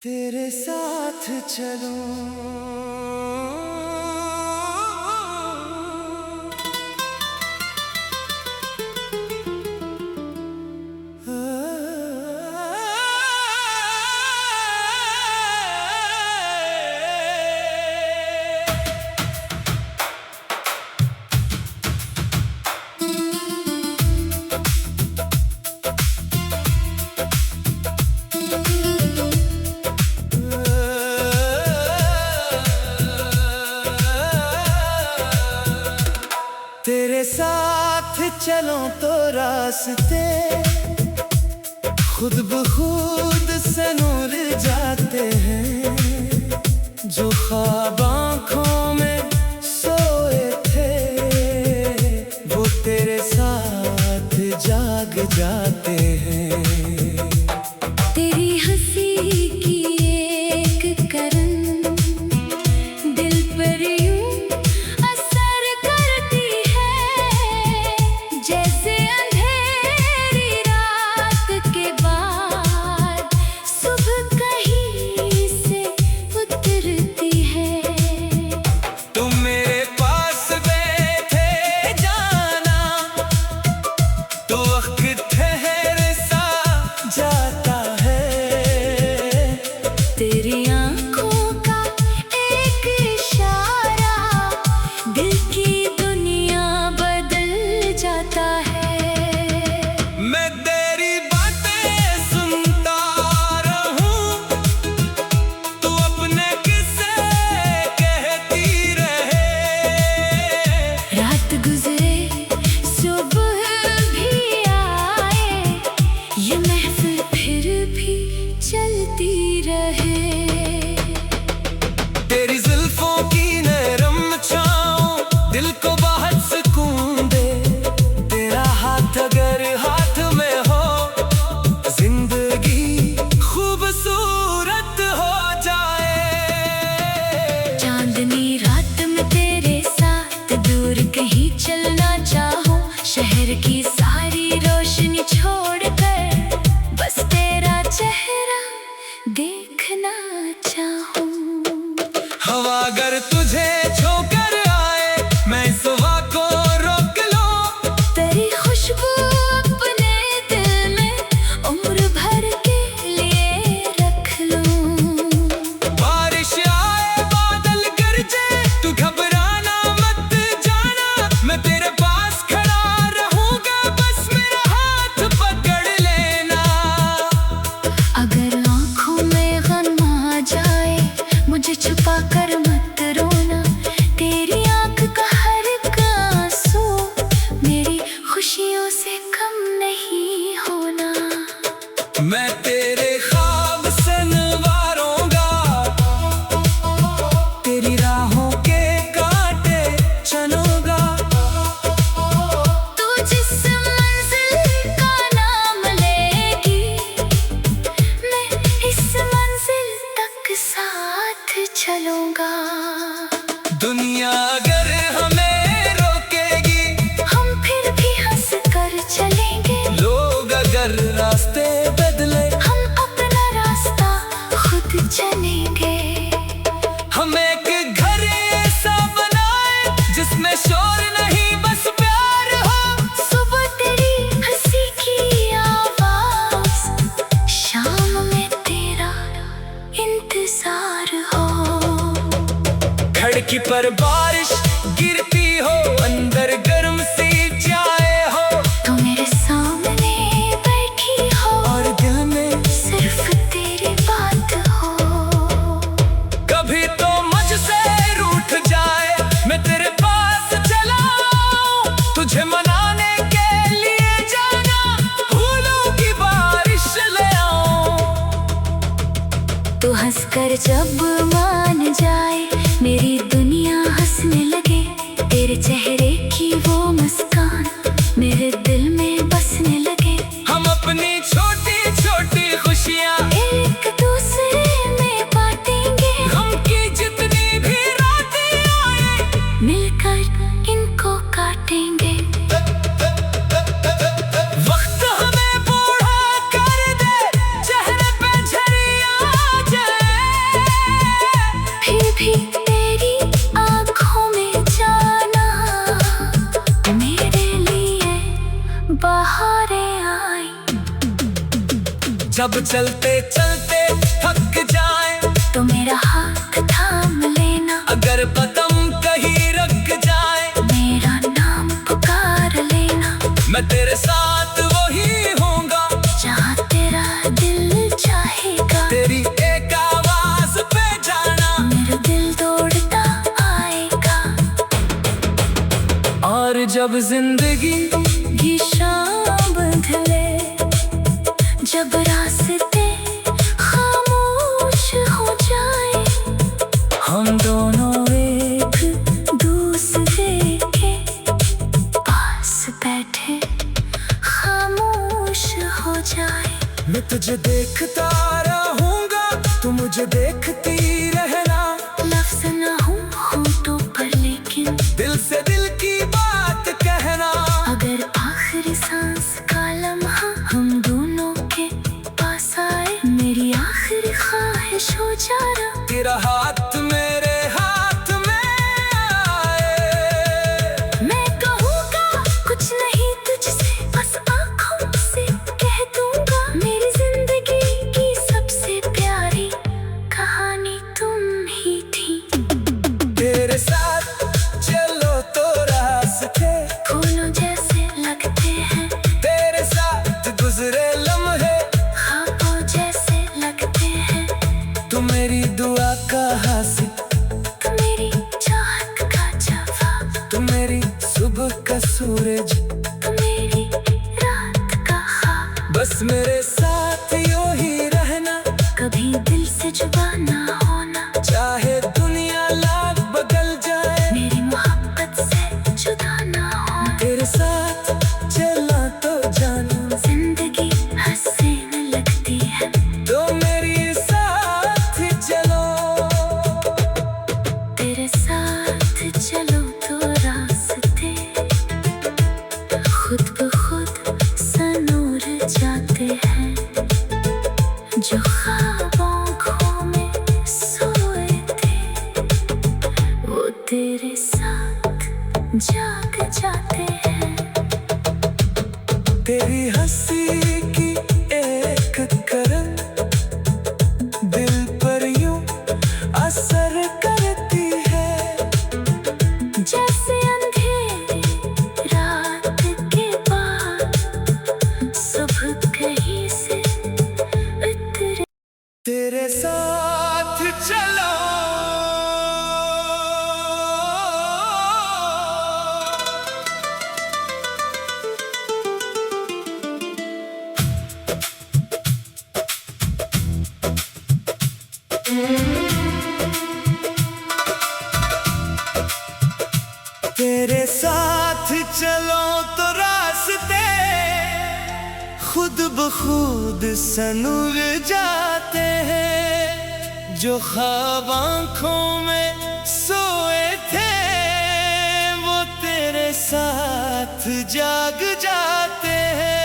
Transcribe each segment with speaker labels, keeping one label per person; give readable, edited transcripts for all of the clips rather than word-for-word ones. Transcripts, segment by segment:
Speaker 1: तेरे साथ चलूं। तेरे साथ चलो तो रास्ते खुद ब खुद से नूर जाते हैं। जो ख्वाब आँखों में सोए थे वो तेरे साथ जाग जाते हैं।
Speaker 2: तेरी हंसी की एक करन दिल पर यूं असर करती है, जैसे अंधेरी रात के बाद सुबह कहीं से उतरती है।
Speaker 1: तुम मेरे पास बैठे जाना तो वक्त ठहर सा जाता है।
Speaker 2: तेरी आंखों का एक इशारा दिल की दुनिया बदल जाता है।
Speaker 1: मैं तेरी बातें सुनता रहूं, तू अपने किस्से कहती रहे।
Speaker 2: रात गुजरे सुबह भी आए, ये महफिल फिर भी चलती रहे।
Speaker 1: तेरी जुल्फों की नरम छाँव दिल को बहुत सुकून दे। तेरा हाथ अगर हाथ में हो जिंदगी खूबसूरत हो जाए।
Speaker 2: चांदनी रात में तेरे साथ दूर कहीं चलना चाहूं, शहर की सारी रोशनी छोड़कर बस तेरा चेहरा देखना चाहूं।
Speaker 1: हवा अगर तुझे छोकर आए मैं इस हवा को रोक लूं।
Speaker 2: तेरी खुशबू अपने दिल में उम्र भर के लिए रख लूं।
Speaker 1: बारिश आए बादल गरजे तू घबराना मत जाना। मैं तेरे पास खड़ा रहूंगा बस मेरा हाथ पकड़ लेना।
Speaker 2: अगर आंखों में गम आ जाए मुझे छुपा कर मत रोना। तेरी आंख का हर एक आंसू मेरी खुशियों से कम नहीं होना।
Speaker 1: मैं तेरे ख्वाब से नवारूंगा, तेरी राहों के कांटे चलूंगा।
Speaker 2: तू जिस मंजिल का नाम लेगी मैं इस मंजिल तक साथ चलूंगा।
Speaker 1: दुनिया अगर हमें रोकेगी
Speaker 2: हम फिर भी हंस कर चलेंगे।
Speaker 1: लोग अगर रास्ते बदले
Speaker 2: हम अपना रास्ता खुद चलेंगे।
Speaker 1: हम एक घर ऐसा बनाए जिसमें शोर नहीं बस प्यार हो।
Speaker 2: सुबह तेरी हंसी की आवाज, शाम में तेरा इंतजार हो।
Speaker 1: खिड़की पर बारिश गिरती हो अंदर गर्म सी चाय हो।
Speaker 2: तू मेरे सामने बैठी हो
Speaker 1: और दिल में
Speaker 2: सिर्फ तेरी बात हो।
Speaker 1: कभी तो मुझसे रूठ जाए मैं तेरे पास चला आऊं। तुझे मनाने के लिए जाना फूलों की बारिश ले आऊं।
Speaker 2: तू हंसकर जब मान जाए मेरी दुनिया हंसने लगे। तेरे चेहरे की वो मुस्कान मेरे दिल में बसने लगे।
Speaker 1: हम अपनी छोटी छोटी खुशियाँ
Speaker 2: एक दूसरे में बांटेंगे।
Speaker 1: गम की जितनी भी रातें आए
Speaker 2: मिलकर इनको काटेंगे।
Speaker 1: वक्त हमें बूढ़ा कर दे, चेहरे पे झरिया आ जाए। जब चलते चलते थक जाए
Speaker 2: तो मेरा हाथ थाम लेना।
Speaker 1: अगर कदम कहीं रख जाए
Speaker 2: मेरा नाम पुकार लेना।
Speaker 1: मैं तेरे साथ वही होऊंगा
Speaker 2: जहाँ तेरा दिल चाहेगा।
Speaker 1: तेरी एक आवाज पे जाना
Speaker 2: मेरा दिल दौड़ता आएगा।
Speaker 1: और जब जिंदगी
Speaker 2: की शाम बदले, जब रास्ते खामोश हो जाए,
Speaker 1: हम दोनों
Speaker 2: एक दूसरे के पास बैठे खामोश हो जाए।
Speaker 1: मैं तुझे देखता रहूंगा, तू मुझे देखती रहना।
Speaker 2: लफ्ज़ ना हूँ होठों पर लेकिन
Speaker 1: दिल से दिल की बात कहना।
Speaker 2: अगर आखिरी सांस का लम्हा हम दोनों के पास आए, मेरी आखिरी ख्वाहिश हो जाना
Speaker 1: तेरा हाथ मेरे हाथ में आए।
Speaker 2: मैं कहूँगा कुछ नहीं तुझसे, बस आँखों से कह दूँगा मेरी जिंदगी की सबसे प्यारी कहानी तुम ही थी।
Speaker 1: तेरे साथ चलो तो रास्ते
Speaker 2: फूलों जैसे लगते हैं,
Speaker 1: तेरे साथ गुजरे लम्हे
Speaker 2: ख्वाबों जैसे लगते हैं।
Speaker 1: तू मेरी दुआ का हासिल,
Speaker 2: तू मेरी चाहत का जवाब,
Speaker 1: तू मेरी सुबह का सूरज,
Speaker 2: तू मेरी रात का ख्वाब।
Speaker 1: बस मेरे साथ यूं ही रहना।
Speaker 2: कभी दिल से जुदा ना होना,
Speaker 1: चाहे दुनिया लाख बदल जाए
Speaker 2: मेरी मोहब्बत से जुदा ना होना।
Speaker 1: तेरे साथ चला तो जानू
Speaker 2: जिंदगी हंसने लगती है,
Speaker 1: तो मेरी साथ चलो।
Speaker 2: तेरे साथ चलो तो रास्ते खुद ब खुद सनूर जाते हैं। जो ख्वाब आँखों में सोए थे, वो तेरे साथ जाग जाते हैं।
Speaker 1: तेरी हंसी की एक करन दिल पर यूं असर करती है।
Speaker 2: जैसे अंधेरी रात के बाद सुबह कहीं से उतरे।
Speaker 1: तेरे साथ चलो तेरे साथ चलो तो रास्ते खुद ब खुद सनूर जाते हैं। जो ख्वाब आँखों में सोए थे, वो तेरे साथ जाग जाते हैं।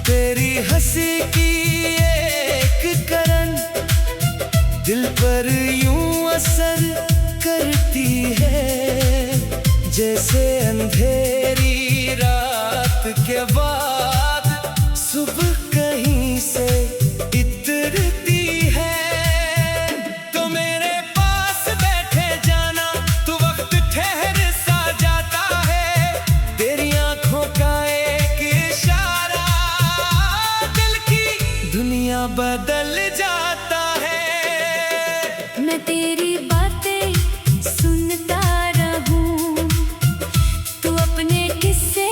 Speaker 1: तेरी हंसी की एक करन दिल पर यूं असर करती है। जैसे अंधेरी रात के बाद सुबह कहीं से इतरती है। तो मेरे पास बैठे जाना, तू वक्त ठहर सा जाता है। तेरी आंखों का एक इशारा दिल की दुनिया बदल जाता है।
Speaker 2: मैं तेरी बातें सुनता रहूं, तू अपने किस्से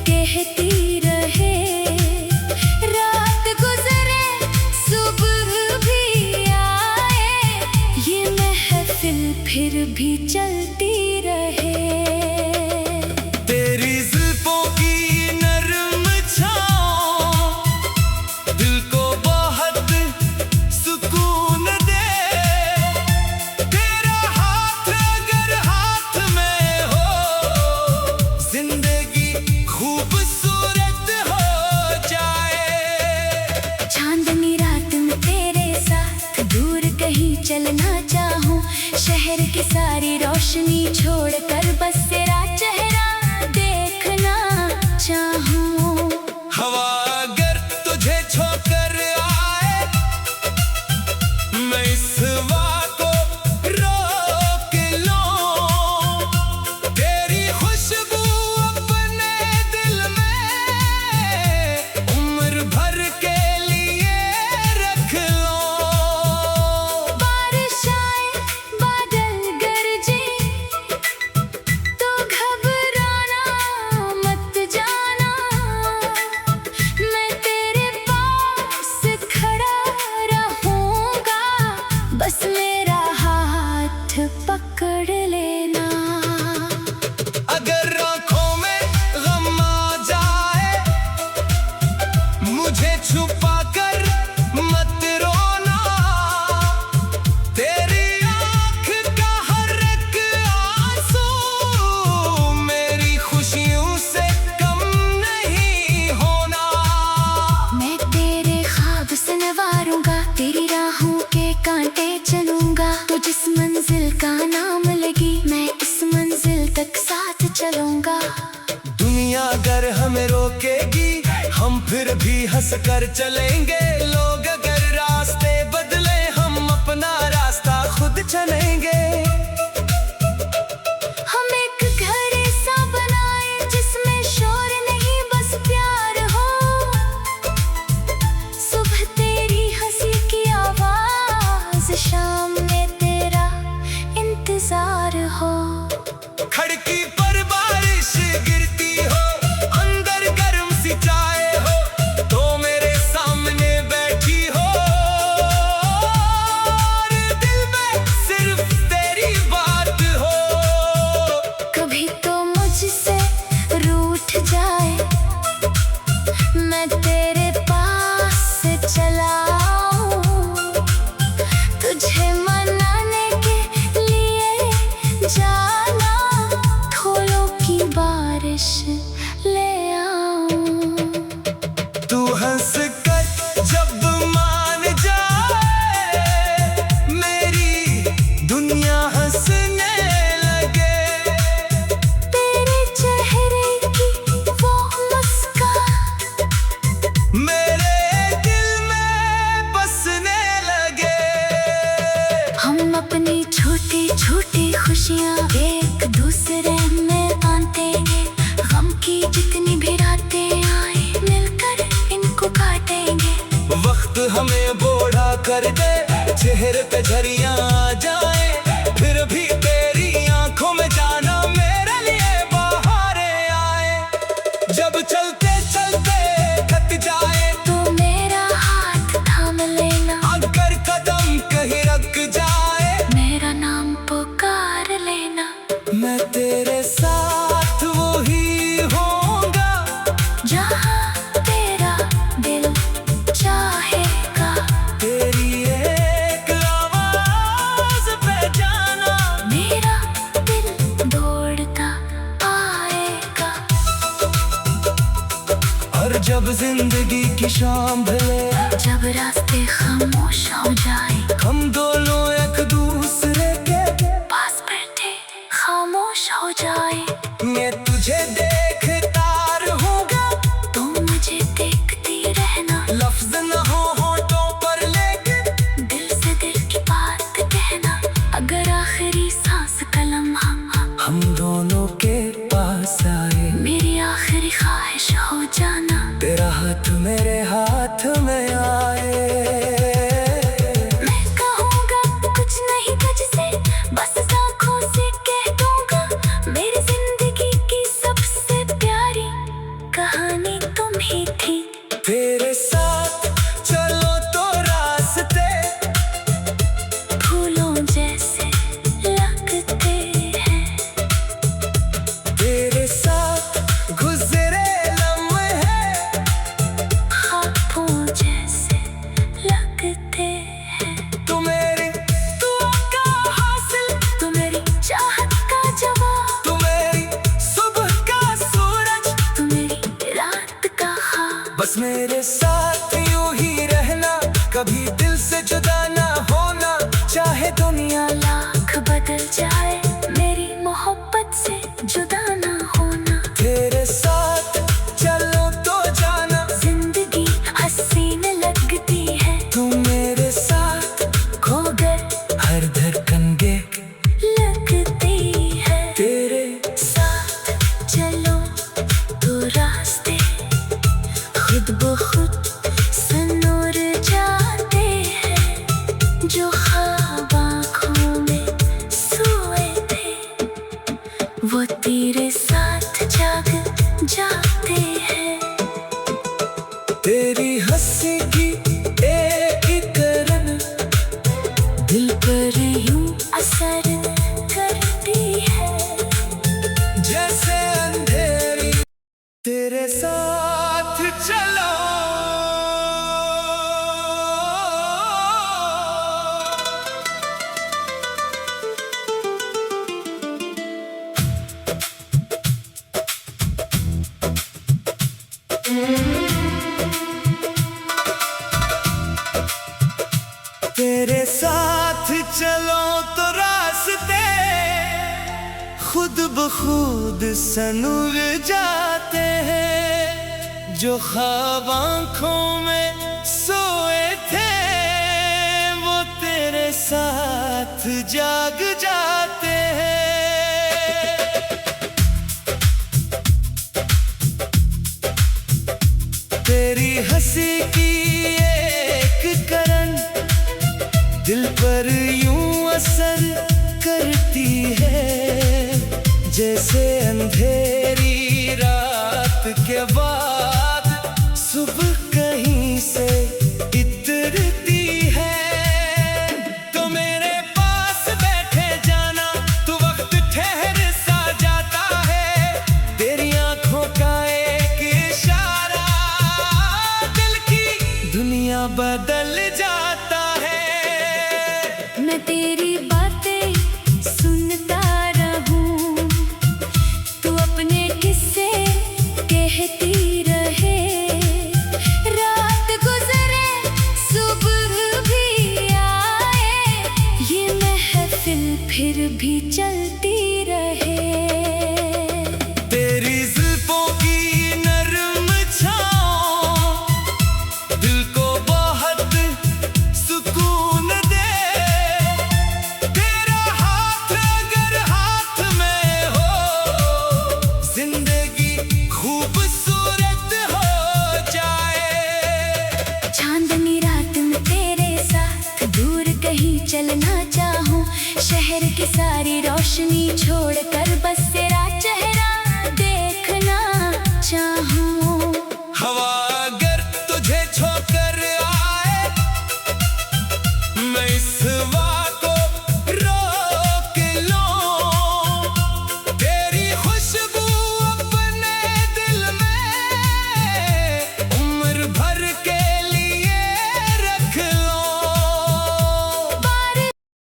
Speaker 2: कहती रहे। रात गुजरे सुबह भी आए, ये महफिल फिर भी चलती रहे।
Speaker 1: तेरी जुल्फों की नरम छाँव दिल को बहुत सुकून दे। तेरा हाथ अगर हाथ में हो, जिंदगी खूबसूरत हमें रोकेगी, हम फिर भी हंस कर चलेंगे। लोग अगर रास्ते बदले, हम अपना रास्ता खुद चलेंगे।
Speaker 2: हम एक घर ऐसा बनाए जिसमें शोर नहीं बस प्यार हो। सुबह तेरी हंसी की आवाज, शाम में तेरा इंतजार हो।
Speaker 1: खिड़की पर बारिश गिरती हो, अंदर गर्म सी चाय हो, तो मेरे सामने बैठी हो, और दिल में सिर्फ तेरी बात हो।
Speaker 2: कभी तो मुझसे रूठ जाए, मैं तेरे पास से चला आऊं। तुझे मनाने के लिए जाना, फूलों की बारिश ले आऊं।
Speaker 1: तू हंस कर जब मान जाए, मेरी दुनिया हंसने लगे।
Speaker 2: तेरे चेहरे की वो मुस्कान
Speaker 1: मेरे दिल में बसने लगे।
Speaker 2: हम अपनी छोटी छोटी खुशियाँ एक दूसरे में बांटते हैं। गम की जितनी भी रातें आए, मिलकर इनको काटेंगे।
Speaker 1: वक्त हमें बूढ़ा कर दे, चेहरे पे झरियाँ आ जाए, फिर भी तेरी आंखों में जाना मेरे लिए बहारें आए। जब चलते चलते थक जाए,
Speaker 2: तो मेरा हाथ थाम लेना।
Speaker 1: अगर कदम कहीं रुक जाए,
Speaker 2: मेरा नाम पुकार लेना।
Speaker 1: मैं तेरे साथ वही होऊंगा,
Speaker 2: जहाँ तेरा दिल चाहेगा।
Speaker 1: तेरी एक आवाज पे जाना
Speaker 2: मेरा दिल दौड़ता आएगा।
Speaker 1: और जब जिंदगी की शाम ढले,
Speaker 2: जब रास्ते खामोश हो जाए,
Speaker 1: हम दोनों एक दूसरे के
Speaker 2: पास बैठे खामोश हो जाए।
Speaker 1: मैं तुझे देखता रहूंगा,
Speaker 2: तो मुझे देखती रहना।
Speaker 1: लफ्ज न हो होठों पर लेकिन
Speaker 2: दिल से दिल की बात कहना। अगर आखिरी सांस का लम्हा
Speaker 1: हम दोनों के पास आए,
Speaker 2: मेरी आखिरी ख्वाहिश हो जाना।
Speaker 1: तेरा हाथ मेरे हाथ में आए।
Speaker 2: मैं कहूँगा कुछ नहीं तुझसे, बस आँखों से कह दूँगा। मेरी जिंदगी की सबसे प्यारी कहानी तुम ही थी।
Speaker 1: तेरे साथ चलो तो रास्ते
Speaker 2: फूलों जैसे लगते हैं।
Speaker 1: तेरे साथ गुजरे लम्हे
Speaker 2: ख्वाबों जैसे लगते हैं।
Speaker 1: तू मेरी दुआ का हासिल,
Speaker 2: तू मेरी चाहत का जवाब,
Speaker 1: तू मेरी सुबह का सूरज,
Speaker 2: तू मेरी रात का ख्वाब।
Speaker 1: बस मेरे साथ यूं ही रहना, कभी दिल से जुदा ना होना। चाहे दुनिया
Speaker 2: लाख बदल जाए, मेरी मोहब्बत से जुदा ना होना।
Speaker 1: तेरे साथ चलो तो जाना,
Speaker 2: जिंदगी हसीन लगती है।
Speaker 1: तू मेरे साथ
Speaker 2: खो गए
Speaker 1: हर धड़कन देख
Speaker 2: लगती है।
Speaker 1: तेरे
Speaker 2: साथ चलो तो रास्ते खुद ब खुद सनूर जाते हैं। जो ख्वाब आँखों में सोए थे, वो तेरे साथ जाग जाते हैं।
Speaker 1: तेरी हंसी की एक करन
Speaker 2: दिल पर यूं असर करती है।
Speaker 1: जैसे अंधेरी, तेरे साथ चलो। तेरे साथ चलो तो रास्ते खुद ब खुद सनूर जाते हैं, जो ख्वाब आंखों में सोए थे वो तेरे साथ जाग जाते हैं। तेरी हंसी की एक करन दिल पर यूं असर करती है, जैसे अंधेरी रात के बाद सुबह कहीं से इतरती है। तो मेरे पास बैठे जाना, तू वक्त ठहर सा जाता है। तेरी आंखों का एक इशारा दिल की दुनिया बदल जाता है।
Speaker 2: मैं तेरी बातें सुनता रहूं, तू अपने किस्से कहती रहे। रात गुजरे सुबह भी आए, ये महफिल फिर भी चलती रहे।
Speaker 1: तेरी जुल्फों की नरम छाँव दिल को बहुत सुकून दे। तेरा हाथ अगर हाथ में हो, जिंदगी खूबसूरत हो जाए।
Speaker 2: चांदनी रात में तेरे साथ दूर कहीं चलना चाहूं, शहर की सारी रोशनी छोड़कर बस तेरा चेहरा देखना चाहूं।